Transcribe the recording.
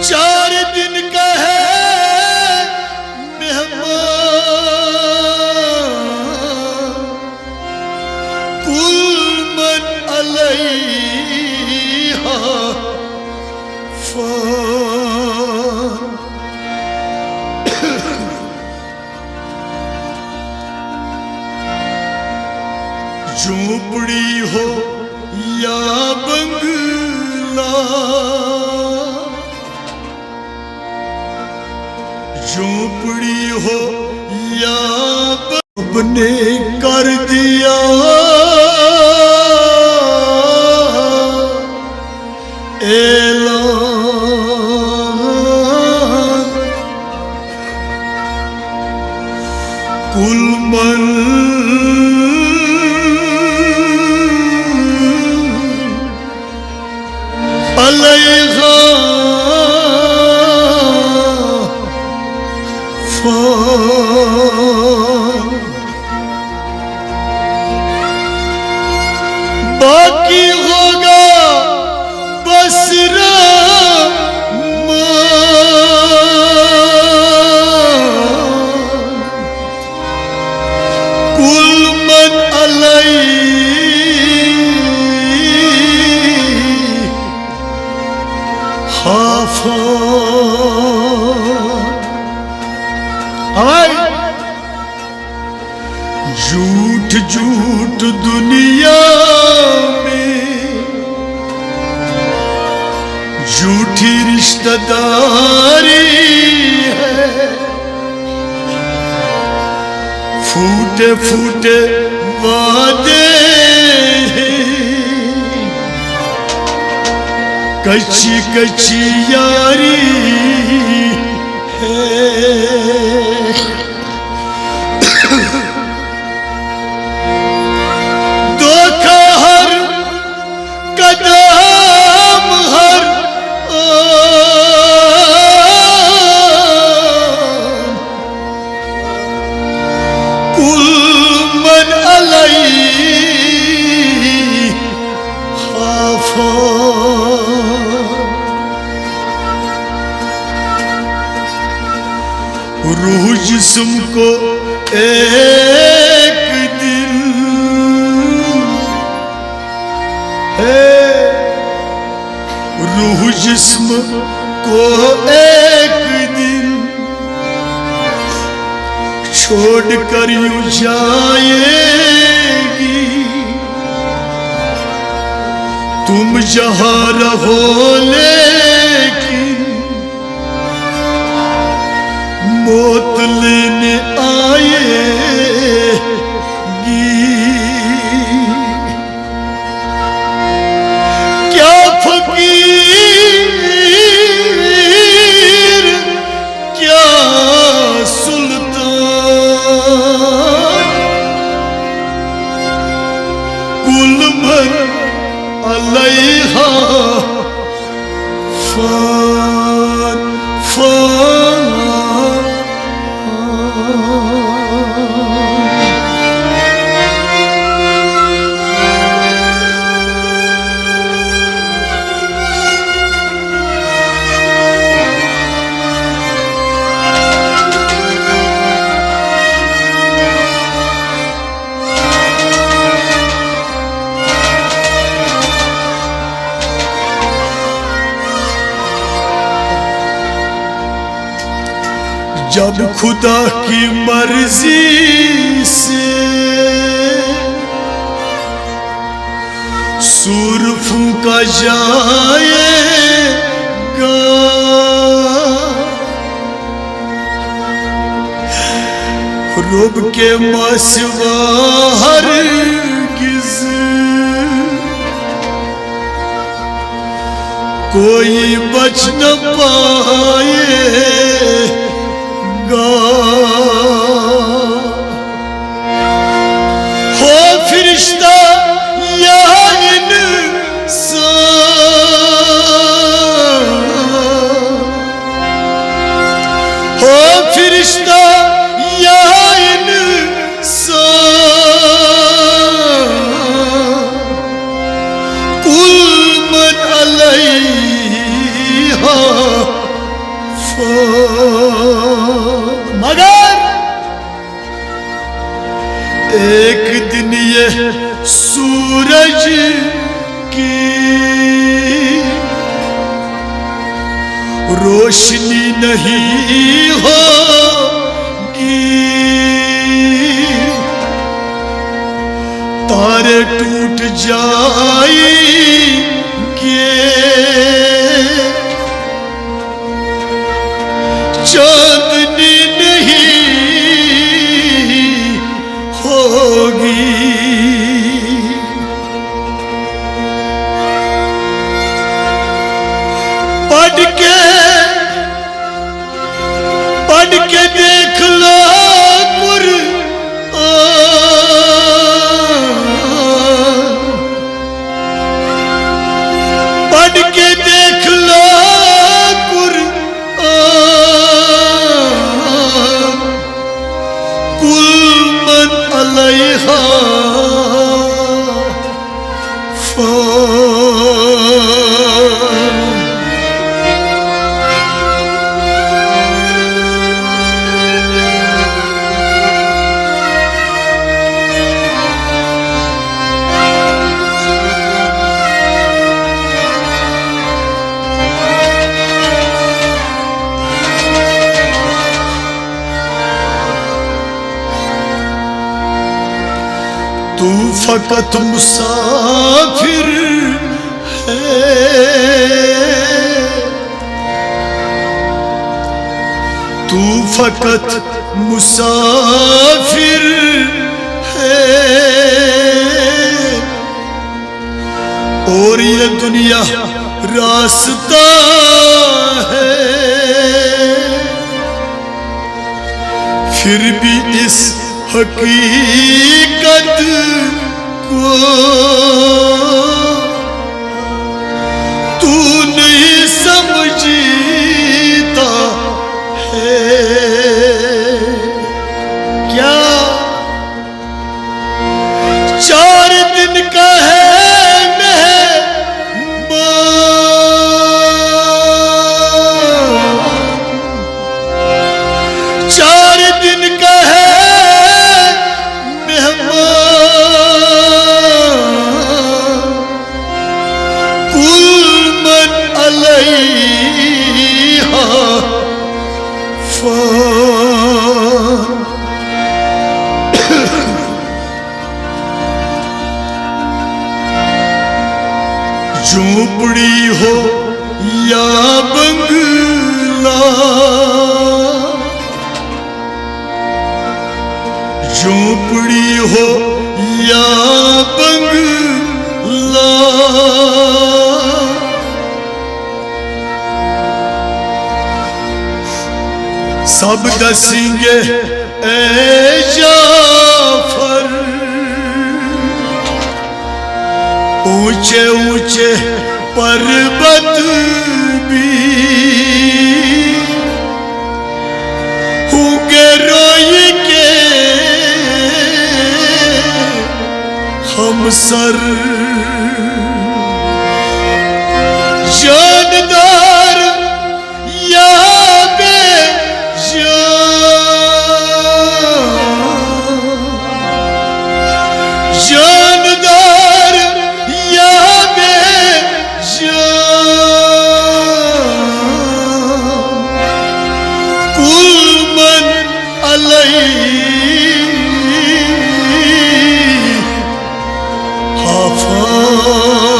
4 दिन का है मेहमान, कुल मन अलैहा फान। झोपड़ी हो या बंगला, झोपड़ी हो या अपने कर दिया ऐलान, कुल मन अलैहा फान। बाकी होगा बस रहमान, कुल मन अलैहा फान। झूठ झूठ दुनिया में, झूठी रिश्तेदारी है, फूटे फूटे वादे हैं, कच्ची कच्ची यारी है। धोखा हर कदम हर कुल मन अलैहा फान। रूह जिस्म को एक दिन है, रूह जिस्म को एक दिन छोड़ कर यूं जाएगी। तुम जहां रहो लेकिन मौत लेने आएगी। क्या फकीर क्या सुल्तान, कुल मन अलैहा फान फान। जब खुदा की मर्जी से सूर फूंका जाएगा, रुब के मसवा हरगिज़ कोई बच न पाएगा। हो फरिश्ता या इंसान, हो फरिश्ता या इंसान, कुल मन अलैहा सूरज की रोशनी नहीं होगी, तारे टूट जाएंगे, चांदनी नहीं होगी। पढ़ के देख लो कुरआन, पढ़ के देख लो कुरआन, कुल मन अलैहा फ़ान। तू फकत मुसाफिर है, तू फकत मुसाफिर है, और ये दुनिया रास्ता है। फिर भी इस हकीकत को तू नहीं समझता है क्या? 4 दिन का है मेहमान, 4 दिन का है झोपड़ी हो या बंगला, झोपड़ी हो या बंगला, सब दसेंगे ए जाफर, ऊंचे ऊंचे पर्वत भी होंगे रोई के हम सर। जानदार या जानदार या बेजान, कुल मन अलैहा फ़ान।